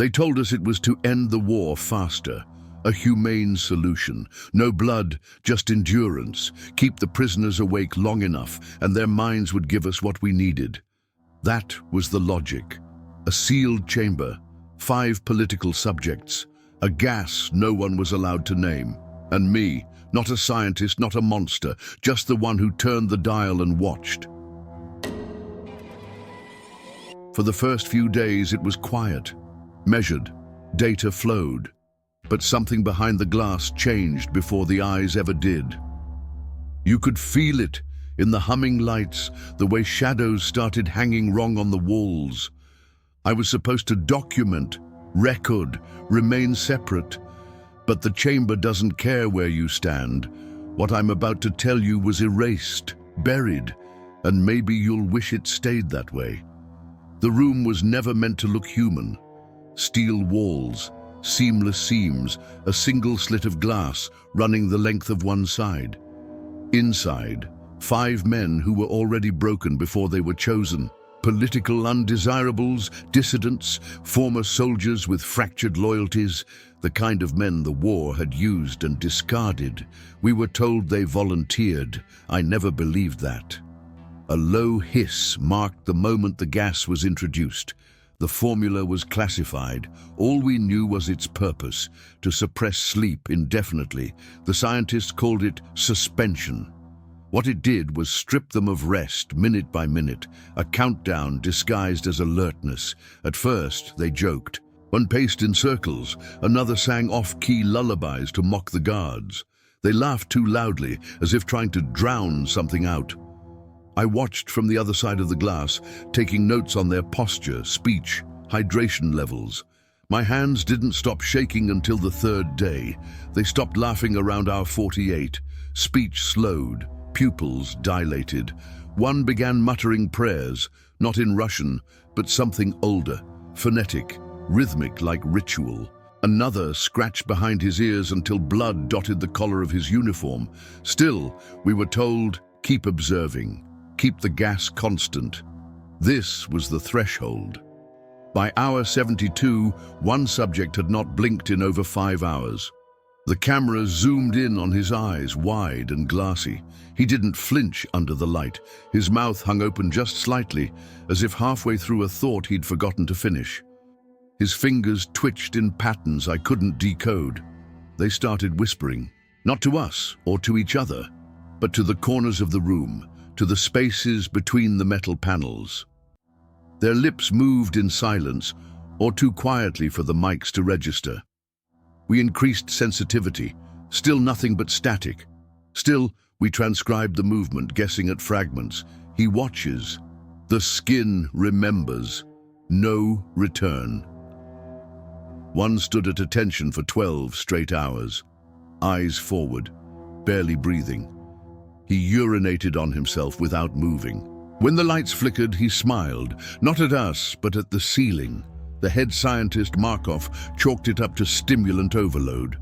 They told us it was to end the war faster. A humane solution. No blood, just endurance. Keep the prisoners awake long enough, and their minds would give us what we needed. That was the logic. A sealed chamber, 5 political subjects, a gas no one was allowed to name, and me, not a scientist, not a monster, just the one who turned the dial and watched. For the first few days it was quiet, measured, data flowed, but something behind the glass changed before the eyes ever did. You could feel it in the humming lights, the way shadows started hanging wrong on the walls. I was supposed to document, record, remain separate, but the chamber doesn't care where you stand. What I'm about to tell you was erased, buried, and maybe you'll wish it stayed that way. The room was never meant to look human. Steel walls, seamless seams, a single slit of glass running the length of one side. Inside, 5 men who were already broken before they were chosen. Political undesirables, dissidents, former soldiers with fractured loyalties, the kind of men the war had used and discarded. We were told they volunteered. I never believed that. A low hiss marked the moment the gas was introduced. The formula was classified. All we knew was its purpose, to suppress sleep indefinitely. The scientists called it suspension. What it did was strip them of rest, minute by minute, a countdown disguised as alertness. At first, they joked. One paced in circles, another sang off-key lullabies to mock the guards. They laughed too loudly, as if trying to drown something out. I watched from the other side of the glass, taking notes on their posture, speech, hydration levels. My hands didn't stop shaking until the 3rd day. They stopped laughing around hour 48. Speech slowed, pupils dilated. One began muttering prayers, not in Russian, but something older, phonetic, rhythmic like ritual. Another scratched behind his ears until blood dotted the collar of his uniform. Still, we were told, keep observing. Keep the gas constant. This was the threshold. By hour 72, one subject had not blinked in over 5 hours. The camera zoomed in on his eyes, wide and glassy. He didn't flinch under the light. His mouth hung open just slightly, as if halfway through a thought he'd forgotten to finish. His fingers twitched in patterns I couldn't decode. They started whispering, not to us or to each other, but to the corners of the room, to the spaces between the metal panels. Their lips moved in silence, or too quietly for the mics to register. We increased sensitivity, still nothing but static. Still, we transcribed the movement, guessing at fragments. He watches. The skin remembers. No return. One stood at attention for 12 straight hours, eyes forward, barely breathing. He urinated on himself without moving. When the lights flickered, he smiled, not at us, but at the ceiling. The head scientist, Markov, chalked it up to stimulant overload.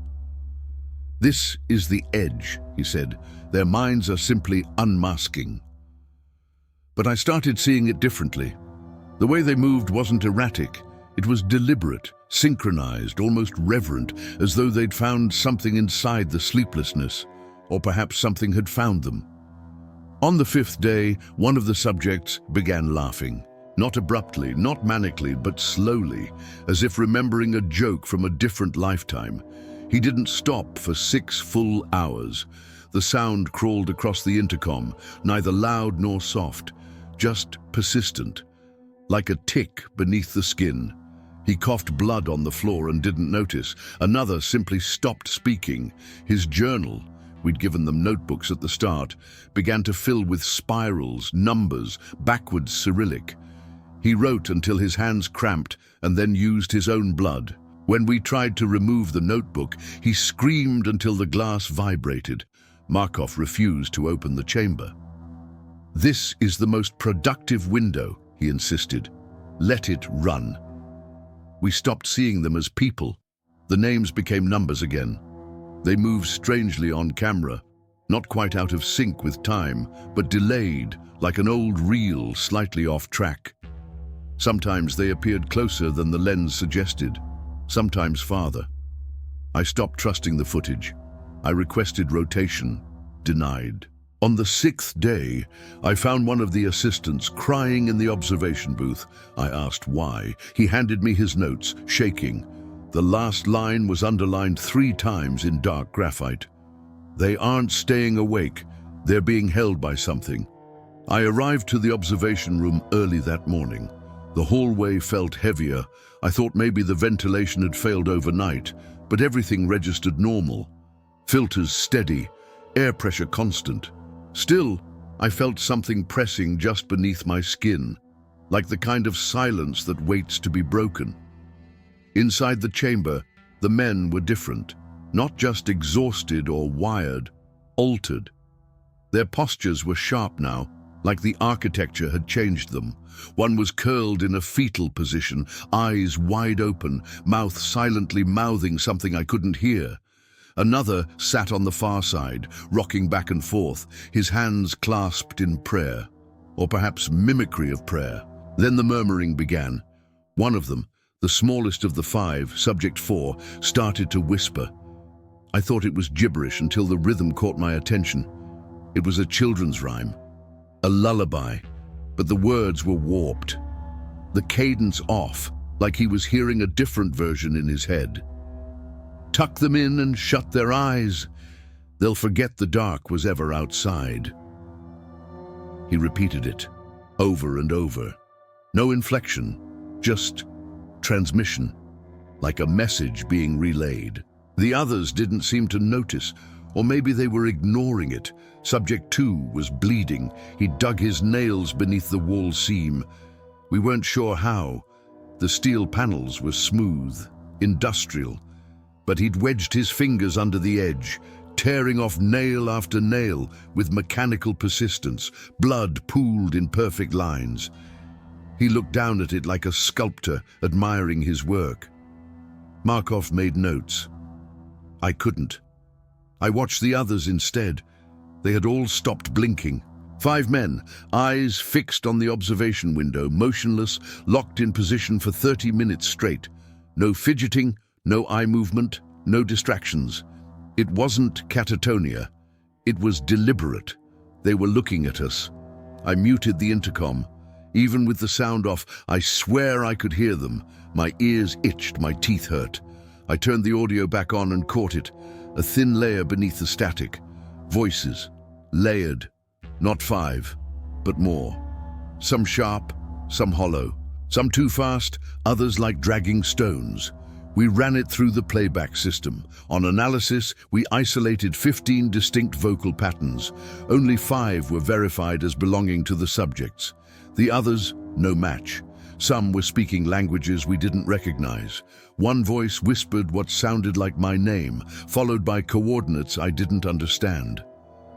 This is the edge, he said. Their minds are simply unmasking. But I started seeing it differently. The way they moved wasn't erratic. It was deliberate, synchronized, almost reverent, as though they'd found something inside the sleeplessness. Or perhaps something had found them. On the 5th day, one of the subjects began laughing. Not abruptly, not manically, but slowly, as if remembering a joke from a different lifetime. He didn't stop for 6 full hours. The sound crawled across the intercom, neither loud nor soft, just persistent, like a tick beneath the skin. He coughed blood on the floor and didn't notice. Another simply stopped speaking. His journal, we'd given them notebooks at the start, began to fill with spirals, numbers, backwards Cyrillic. He wrote until his hands cramped and then used his own blood. When we tried to remove the notebook, he screamed until the glass vibrated. Markov refused to open the chamber. This is the most productive window, he insisted. Let it run. We stopped seeing them as people. The names became numbers again. They moved strangely on camera, not quite out of sync with time, but delayed, like an old reel slightly off track. Sometimes they appeared closer than the lens suggested, sometimes farther. I stopped trusting the footage. I requested rotation, denied. On the 6th day, I found one of the assistants crying in the observation booth. I asked why. He handed me his notes, shaking. The last line was underlined 3 times in dark graphite. They aren't staying awake. They're being held by something. I arrived to the observation room early that morning. The hallway felt heavier. I thought maybe the ventilation had failed overnight, but everything registered normal. Filters steady, air pressure constant. Still, I felt something pressing just beneath my skin, like the kind of silence that waits to be broken. Inside the chamber, the men were different, not just exhausted or wired, altered. Their postures were sharp now, like the architecture had changed them. One was curled in a fetal position, eyes wide open, mouth silently mouthing something I couldn't hear. Another sat on the far side, rocking back and forth, his hands clasped in prayer, or perhaps mimicry of prayer. Then the murmuring began. One of them, the smallest of the 5, Subject 4, started to whisper. I thought it was gibberish until the rhythm caught my attention. It was a children's rhyme, a lullaby, but the words were warped. The cadence off, like he was hearing a different version in his head. Tuck them in and shut their eyes. They'll forget the dark was ever outside. He repeated it, over and over. No inflection, just transmission, like a message being relayed. The others didn't seem to notice, or maybe they were ignoring it. Subject 2 was bleeding. He dug his nails beneath the wall seam. We weren't sure how. The steel panels were smooth, industrial, but he'd wedged his fingers under the edge, tearing off nail after nail with mechanical persistence. Blood pooled in perfect lines. He looked down at it like a sculptor admiring his work. Markov made notes. I couldn't. I watched the others instead. They had all stopped blinking. 5 men, eyes fixed on the observation window, motionless, locked in position for 30 minutes straight. No fidgeting, no eye movement, no distractions. It wasn't catatonia. It was deliberate. They were looking at us. I muted the intercom. Even with the sound off, I swear I could hear them. My ears itched, my teeth hurt. I turned the audio back on and caught it, a thin layer beneath the static. Voices, layered, not 5, but more. Some sharp, some hollow, some too fast, others like dragging stones. We ran it through the playback system. On analysis, we isolated 15 distinct vocal patterns. Only 5 were verified as belonging to the subjects. The others, no match. Some were speaking languages we didn't recognize. One voice whispered what sounded like my name, followed by coordinates I didn't understand.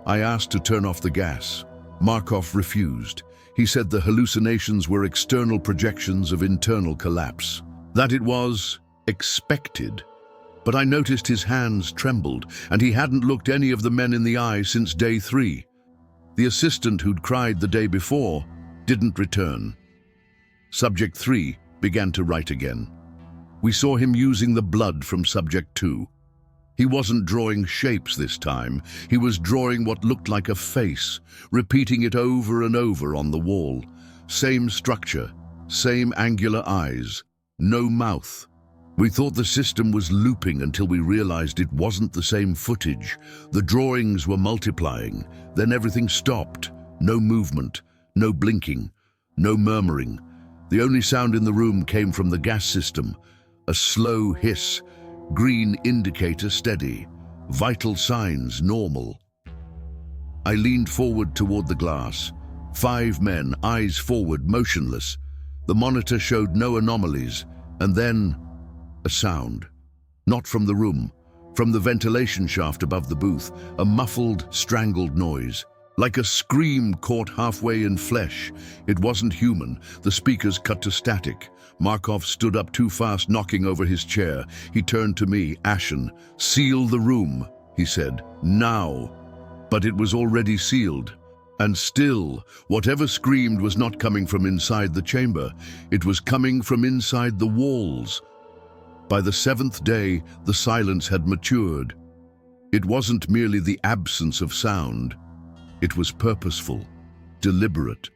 I asked to turn off the gas. Markov refused. He said the hallucinations were external projections of internal collapse. That it was expected. But I noticed his hands trembled, and he hadn't looked any of the men in the eye since day 3. The assistant who'd cried the day before didn't return. Subject 3 began to write again. We saw him using the blood from Subject 2. He wasn't drawing shapes this time. He was drawing what looked like a face, repeating it over and over on the wall. Same structure, same angular eyes, no mouth. We thought the system was looping until we realized it wasn't the same footage. The drawings were multiplying, then everything stopped. No movement, no blinking, no murmuring. The only sound in the room came from the gas system, a slow hiss, green indicator steady, vital signs normal. I leaned forward toward the glass. 5 men, eyes forward, motionless. The monitor showed no anomalies, and then a sound. Not from the room, from the ventilation shaft above the booth, a muffled, strangled noise. Like a scream caught halfway in flesh. It wasn't human. The speakers cut to static. Markov stood up too fast, knocking over his chair. He turned to me, ashen. "Seal the room," he said. "Now." But it was already sealed. And still, whatever screamed was not coming from inside the chamber. It was coming from inside the walls. By the seventh day, the silence had matured. It wasn't merely the absence of sound. It was purposeful, deliberate,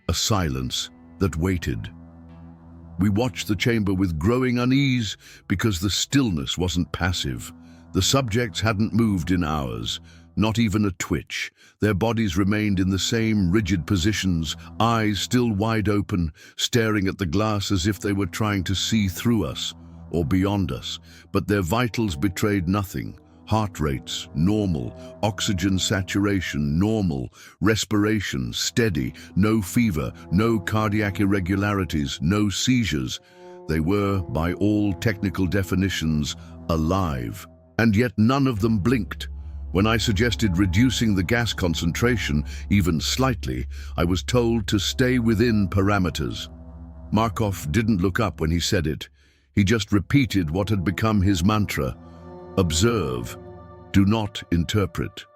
a silence that waited. We watched the chamber with growing unease because the stillness wasn't passive. The subjects hadn't moved in hours, not even a twitch. Their bodies remained in the same rigid positions, eyes still wide open, staring at the glass as if they were trying to see through us or beyond us. But their vitals betrayed nothing. Heart rates, normal. Oxygen saturation, normal. Respiration, steady. No fever, no cardiac irregularities, no seizures. They were, by all technical definitions, alive. And yet none of them blinked. When I suggested reducing the gas concentration, even slightly, I was told to stay within parameters. Markov didn't look up when he said it. He just repeated what had become his mantra. Observe, do not interpret.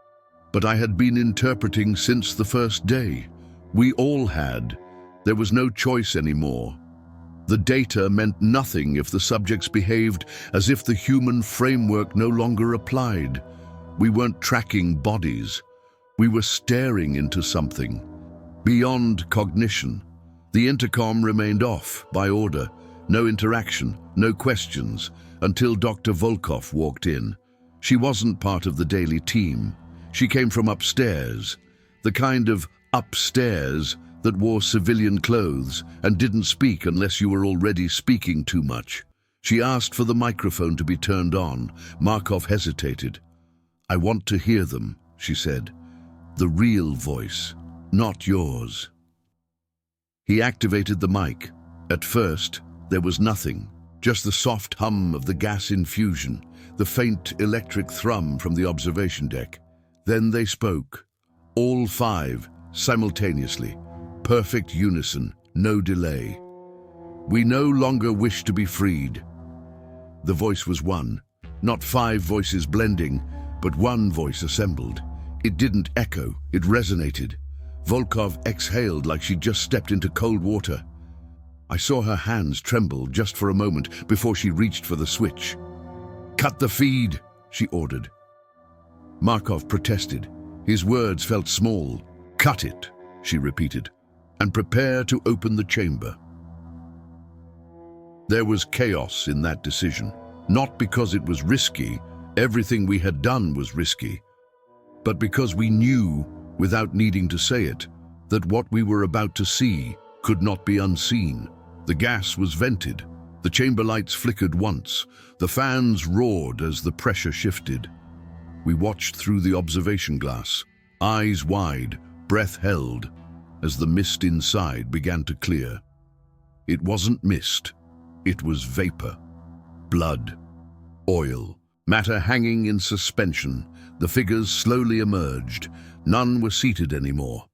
But I had been interpreting since the first day. We all had. There was no choice anymore. The data meant nothing if the subjects behaved as if the human framework no longer applied. We weren't tracking bodies. We were staring into something beyond cognition. The intercom remained off by order. No interaction, no questions, until Dr. Volkov walked in. She wasn't part of the daily team. She came from upstairs, the kind of upstairs that wore civilian clothes and didn't speak unless you were already speaking too much. She asked for the microphone to be turned on. Markov hesitated. "I want to hear them," she said. "The real voice, not yours." He activated the mic. At first, there was nothing, just the soft hum of the gas infusion, the faint electric thrum from the observation deck. Then they spoke, all five, simultaneously, perfect unison, no delay. "We no longer wish to be freed." The voice was one, not five voices blending, but one voice assembled. It didn't echo, it resonated. Volkov exhaled like she'd just stepped into cold water. I saw her hands tremble just for a moment before she reached for the switch. "Cut the feed," she ordered. Markov protested. His words felt small. "Cut it," she repeated, "and prepare to open the chamber." There was chaos in that decision, not because it was risky, everything we had done was risky, but because we knew, without needing to say it, that what we were about to see could not be unseen. The gas was vented. The chamber lights flickered once. The fans roared as the pressure shifted. We watched through the observation glass, eyes wide, breath held, as the mist inside began to clear. It wasn't mist. It was vapor. Blood. Oil. Matter hanging in suspension. The figures slowly emerged. None were seated anymore.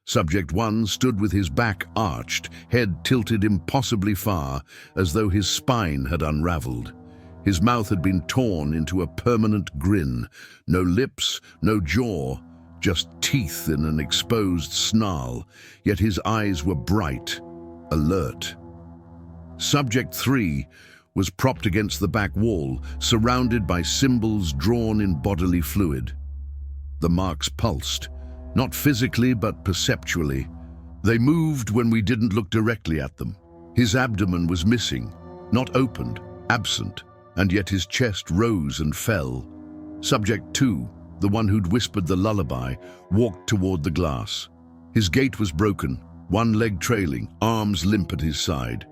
Subject 1 stood with his back arched, head tilted impossibly far, as though his spine had unraveled. His mouth had been torn into a permanent grin. No lips, no jaw, just teeth in an exposed snarl, yet his eyes were bright, alert. Subject 3 was propped against the back wall, surrounded by symbols drawn in bodily fluid. The marks pulsed. Not physically, but perceptually. They moved when we didn't look directly at them. His abdomen was missing, not opened, absent, and yet his chest rose and fell. Subject 2, the one who'd whispered the lullaby, walked toward the glass. His gait was broken, one leg trailing, arms limp at his side.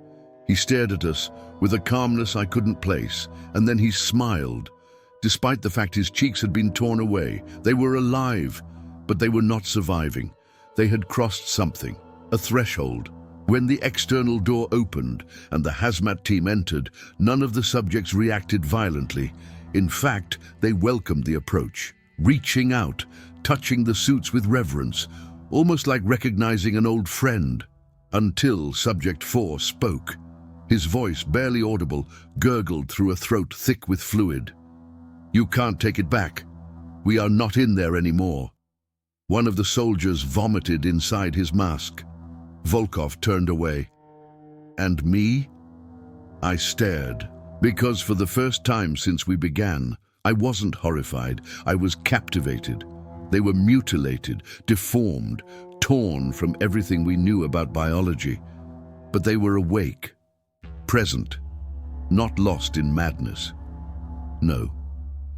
He stared at us with a calmness I couldn't place, and then he smiled. Despite the fact his cheeks had been torn away, they were alive. But they were not surviving. They had crossed something, a threshold. When the external door opened and the hazmat team entered, none of the subjects reacted violently. In fact, they welcomed the approach, reaching out, touching the suits with reverence, almost like recognizing an old friend, until Subject 4 spoke. His voice, barely audible, gurgled through a throat thick with fluid. "You can't take it back. We are not in there anymore." One of the soldiers vomited inside his mask. Volkov turned away. "And me?" I stared. Because for the first time since we began, I wasn't horrified, I was captivated. They were mutilated, deformed, torn from everything we knew about biology. But they were awake, present, not lost in madness. No,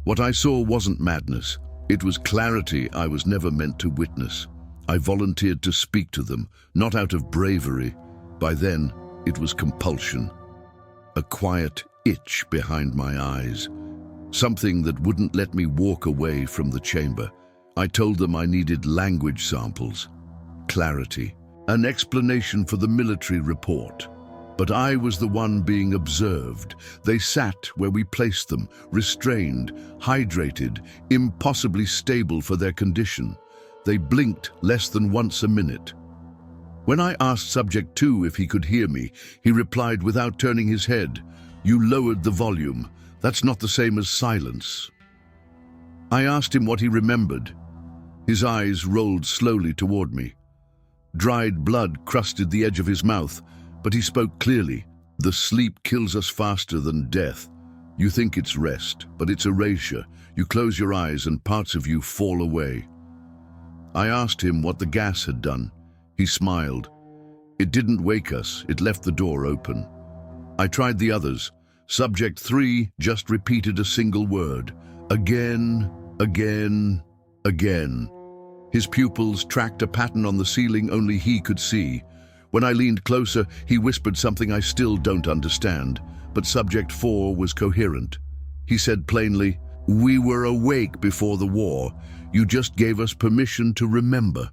what I saw wasn't madness. It was clarity I was never meant to witness. I volunteered to speak to them, not out of bravery. By then, it was compulsion. A quiet itch behind my eyes. Something that wouldn't let me walk away from the chamber. I told them I needed language samples, clarity, an explanation for the military report. But I was the one being observed. They sat where we placed them, restrained, hydrated, impossibly stable for their condition. They blinked less than once a minute. When I asked Subject 2 if he could hear me, he replied without turning his head, "You lowered the volume. That's not the same as silence." I asked him what he remembered. His eyes rolled slowly toward me. Dried blood crusted the edge of his mouth, but he spoke clearly. "The sleep kills us faster than death. You think it's rest, but it's erasure. You close your eyes and parts of you fall away." I asked him what the gas had done. He smiled. "It didn't wake us, it left the door open." I tried the others. Subject 3 just repeated a single word. Again, again, again. His pupils tracked a pattern on the ceiling only he could see. When I leaned closer, he whispered something I still don't understand, but Subject 4 was coherent. He said plainly, "We were awake before the war. You just gave us permission to remember."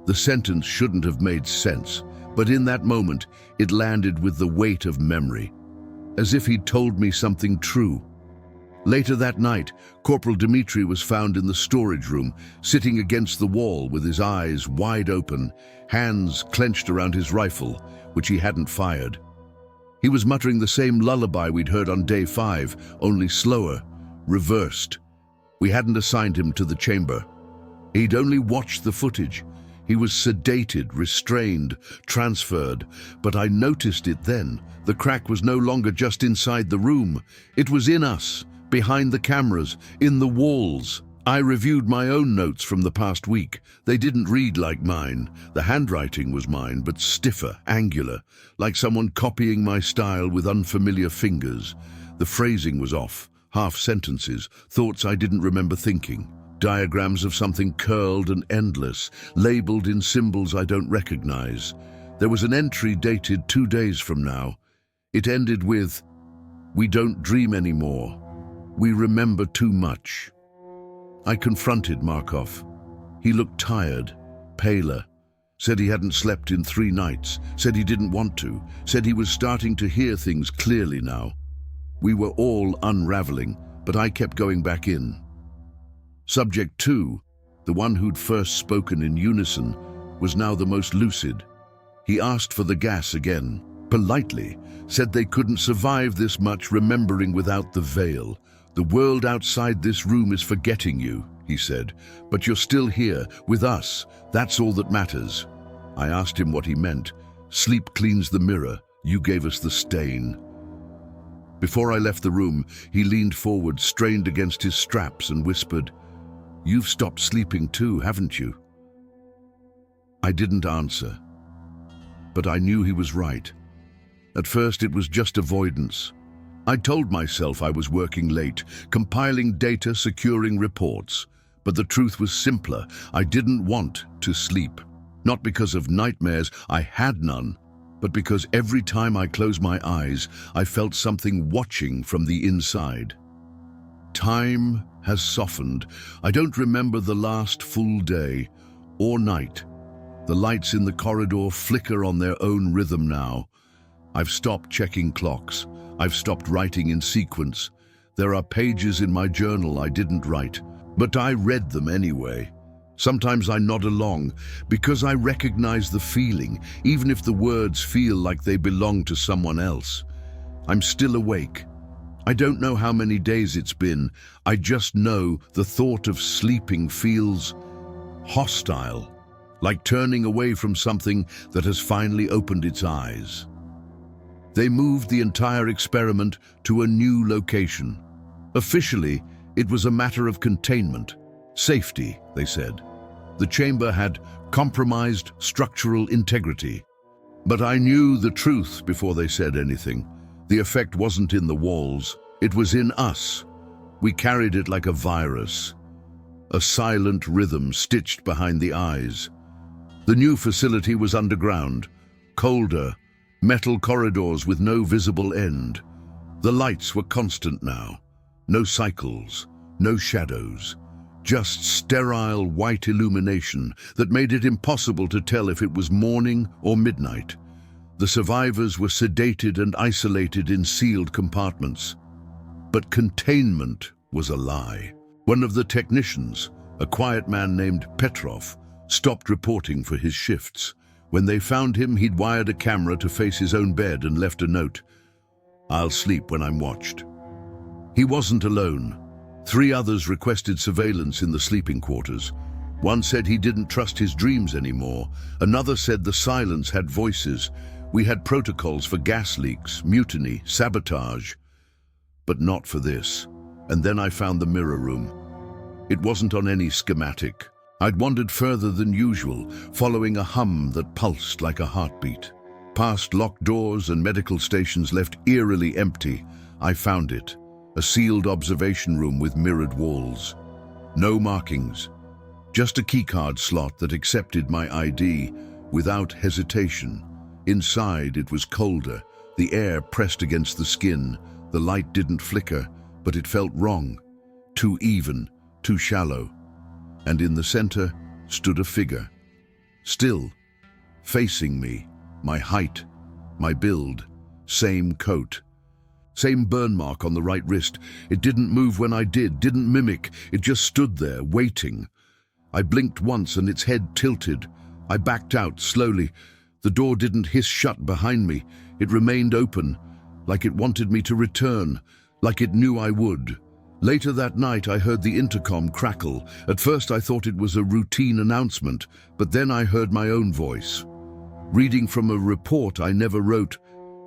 The sentence shouldn't have made sense, but in that moment, it landed with the weight of memory, as if he'd told me something true. Later that night, Corporal Dmitri was found in the storage room, sitting against the wall with his eyes wide open, hands clenched around his rifle, which he hadn't fired. He was muttering the same lullaby we'd heard on day 5, only slower, reversed. We hadn't assigned him to the chamber. He'd only watched the footage. He was sedated, restrained, transferred, but I noticed it then. The crack was no longer just inside the room. It was in us, behind the cameras, in the walls. I reviewed my own notes from the past week. They didn't read like mine. The handwriting was mine, but stiffer, angular, like someone copying my style with unfamiliar fingers. The phrasing was off, half sentences, thoughts I didn't remember thinking. Diagrams of something curled and endless, labeled in symbols I don't recognize. There was an entry dated 2 days from now. It ended with, "We don't dream anymore. We remember too much." I confronted Markov. He looked tired, paler, said he hadn't slept in 3 nights, said he didn't want to, said he was starting to hear things clearly now. We were all unraveling, but I kept going back in. Subject 2, the one who'd first spoken in unison, was now the most lucid. He asked for the gas again, politely, said they couldn't survive this much remembering without the veil. "The world outside this room is forgetting you," he said, "but you're still here, with us. That's all that matters." I asked him what he meant. "Sleep cleans the mirror. You gave us the stain." Before I left the room, he leaned forward, strained against his straps, and whispered, "You've stopped sleeping too, haven't you?" I didn't answer, but I knew he was right. At first it was just avoidance. I told myself I was working late, compiling data, securing reports. But the truth was simpler. I didn't want to sleep. Not because of nightmares, I had none, but because every time I closed my eyes, I felt something watching from the inside. Time has softened. I don't remember the last full day or night. The lights in the corridor flicker on their own rhythm now. I've stopped checking clocks. I've stopped writing in sequence. There are pages in my journal I didn't write, but I read them anyway. Sometimes I nod along because I recognize the feeling, even if the words feel like they belong to someone else. I'm still awake. I don't know how many days it's been. I just know the thought of sleeping feels hostile, like turning away from something that has finally opened its eyes. They moved the entire experiment to a new location. Officially, it was a matter of containment. Safety, they said. The chamber had compromised structural integrity. But I knew the truth before they said anything. The effect wasn't in the walls, it was in us. We carried it like a virus. A silent rhythm stitched behind the eyes. The new facility was underground, colder, metal corridors with no visible end. The lights were constant now. No cycles, no shadows. Just sterile white illumination that made it impossible to tell if it was morning or midnight. The survivors were sedated and isolated in sealed compartments. But containment was a lie. One of the technicians, a quiet man named Petrov, stopped reporting for his shifts. When they found him, he'd wired a camera to face his own bed and left a note. "I'll sleep when I'm watched." He wasn't alone. 3 others requested surveillance in the sleeping quarters. One said he didn't trust his dreams anymore. Another said the silence had voices. We had protocols for gas leaks, mutiny, sabotage. But not for this. And then I found the mirror room. It wasn't on any schematic. I'd wandered further than usual, following a hum that pulsed like a heartbeat. Past locked doors and medical stations left eerily empty, I found it. A sealed observation room with mirrored walls. No markings. Just a keycard slot that accepted my ID without hesitation. Inside, it was colder. The air pressed against the skin. The light didn't flicker, but it felt wrong. Too even, too shallow. And in the center stood a figure. Still, facing me, my height, my build, same coat. Same burn mark on the right wrist. It didn't move when I did, didn't mimic. It just stood there, waiting. I blinked once and its head tilted. I backed out slowly. The door didn't hiss shut behind me. It remained open, like it wanted me to return, like it knew I would. Later that night, I heard the intercom crackle. At first, I thought it was a routine announcement, but then I heard my own voice. Reading from a report I never wrote,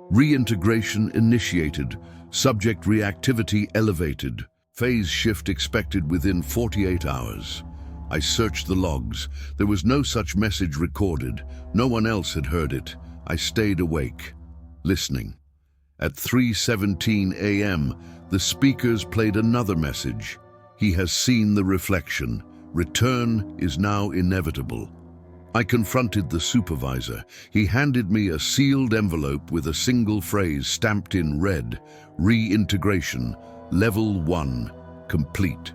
reintegration initiated, subject reactivity elevated, phase shift expected within 48 hours. I searched the logs. There was no such message recorded. No one else had heard it. I stayed awake, listening. At 3:17 a.m., the speakers played another message. He has seen the reflection. Return is now inevitable. I confronted the supervisor. He handed me a sealed envelope with a single phrase stamped in red: reintegration, level 1, complete.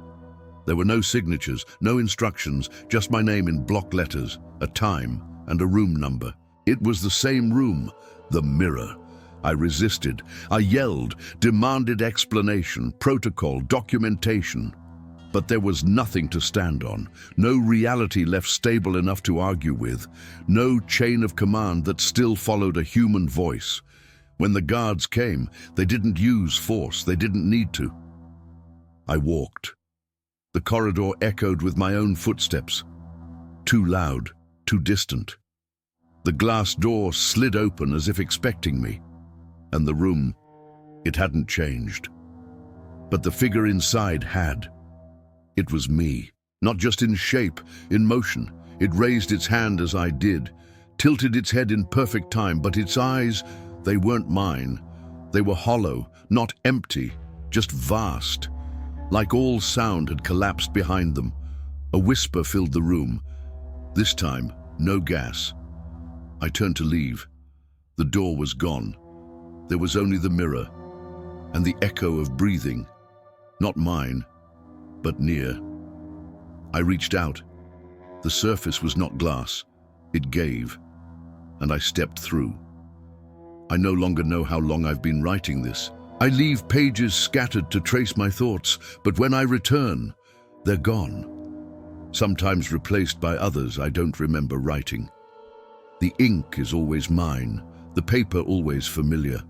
There were no signatures, no instructions, just my name in block letters, a time, and a room number. It was the same room, the mirror. I resisted. I yelled, demanded explanation, protocol, documentation. But there was nothing to stand on, no reality left stable enough to argue with, no chain of command that still followed a human voice. When the guards came, they didn't use force, they didn't need to. I walked. The corridor echoed with my own footsteps. Too loud, too distant. The glass door slid open as if expecting me. And the room, it hadn't changed. But the figure inside had. It was me, not just in shape, in motion. It raised its hand as I did, tilted its head in perfect time, but its eyes, they weren't mine. They were hollow, not empty, just vast. Like all sound had collapsed behind them. A whisper filled the room. This time, no gas. I turned to leave. The door was gone. There was only the mirror and the echo of breathing, not mine, but near. I reached out. The surface was not glass. It gave, and I stepped through. I no longer know how long I've been writing this. I leave pages scattered to trace my thoughts, but when I return, they're gone. Sometimes replaced by others I don't remember writing. The ink is always mine, the paper always familiar.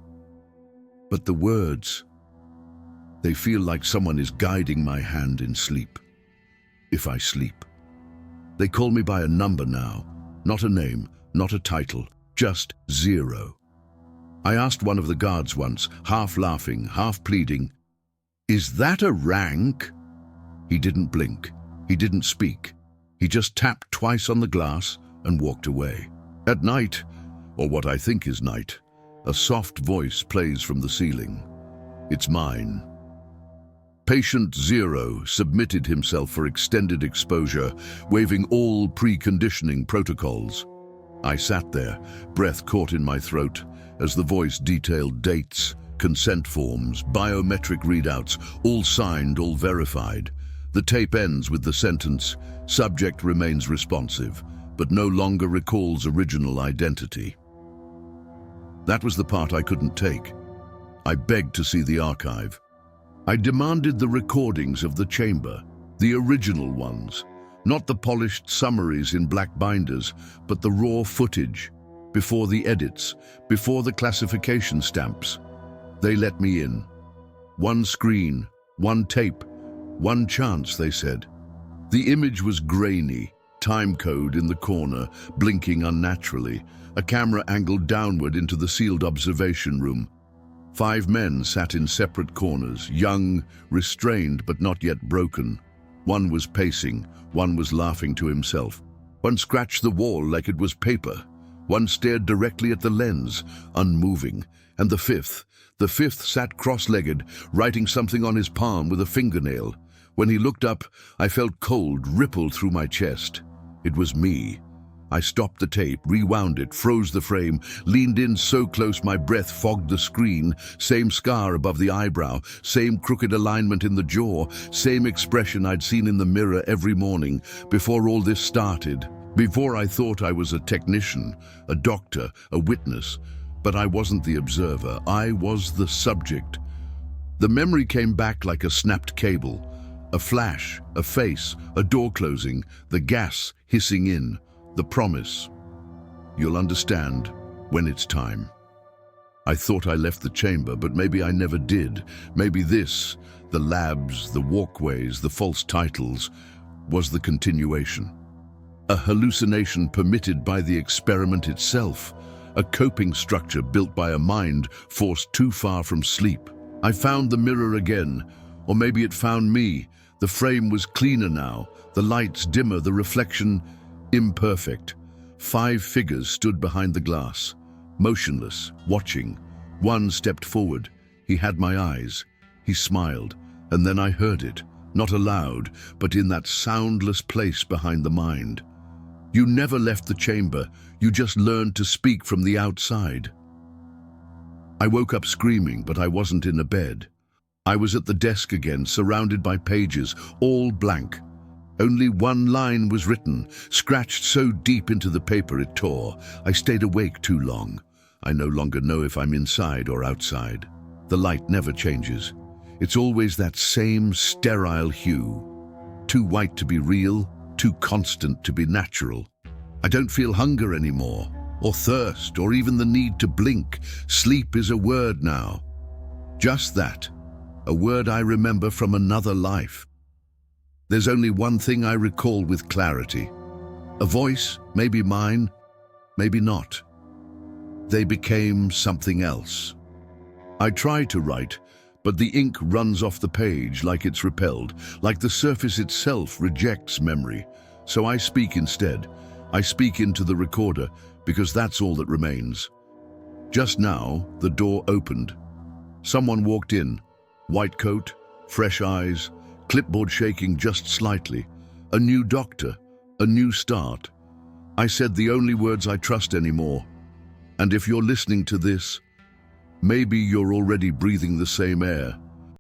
But the words, they feel like someone is guiding my hand in sleep. If I sleep. They call me by a number now, not a name, not a title, just 0. I asked one of the guards once, half laughing, half pleading, "Is that a rank?" He didn't blink. He didn't speak. He just tapped twice on the glass and walked away. At night, or what I think is night, a soft voice plays from the ceiling. It's mine. Patient Zero submitted himself for extended exposure, waiving all preconditioning protocols. I sat there, breath caught in my throat, as the voice detailed dates, consent forms, biometric readouts, all signed, all verified. The tape ends with the sentence, "Subject remains responsive, but no longer recalls original identity." That was the part I couldn't take. I begged to see the archive. I demanded the recordings of the chamber, the original ones, not the polished summaries in black binders, but the raw footage, before the edits, before the classification stamps. They let me in. One screen, one tape, one chance, they said. The image was grainy, time code in the corner, blinking unnaturally, a camera angled downward into the sealed observation room. 5 men sat in separate corners, young, restrained but not yet broken. One was pacing, one was laughing to himself. One scratched the wall like it was paper. One stared directly at the lens, unmoving. And the fifth sat cross-legged, writing something on his palm with a fingernail. When he looked up, I felt cold ripple through my chest. It was me. I stopped the tape, rewound it, froze the frame, leaned in so close my breath fogged the screen, same scar above the eyebrow, same crooked alignment in the jaw, same expression I'd seen in the mirror every morning before all this started, before I thought I was a technician, a doctor, a witness. But I wasn't the observer, I was the subject. The memory came back like a snapped cable. A flash, a face, a door closing, the gas hissing in, the promise. You'll understand when it's time. I thought I left the chamber, but maybe I never did. Maybe this, the labs, the walkways, the false titles, was the continuation. A hallucination permitted by the experiment itself. A coping structure built by a mind forced too far from sleep. I found the mirror again, or maybe it found me. The frame was cleaner now, the lights dimmer, the reflection imperfect. 5 figures stood behind the glass, motionless, watching. One stepped forward. He had my eyes. He smiled, and then I heard it, not aloud, but in that soundless place behind the mind. You never left the chamber, you just learned to speak from the outside. I woke up screaming, but I wasn't in a bed. I was at the desk again, surrounded by pages, all blank. Only one line was written, scratched so deep into the paper it tore. I stayed awake too long. I no longer know if I'm inside or outside. The light never changes. It's always that same sterile hue. Too white to be real, too constant to be natural. I don't feel hunger anymore, or thirst, or even the need to blink. Sleep is a word now. Just that, a word I remember from another life. There's only one thing I recall with clarity. A voice, maybe mine, maybe not. They became something else. I try to write, but the ink runs off the page like it's repelled, like the surface itself rejects memory. So I speak instead. I speak into the recorder, because that's all that remains. Just now, the door opened. Someone walked in. White coat, fresh eyes, clipboard shaking just slightly. A new doctor, a new start. I said the only words I trust anymore. And if you're listening to this, maybe you're already breathing the same air.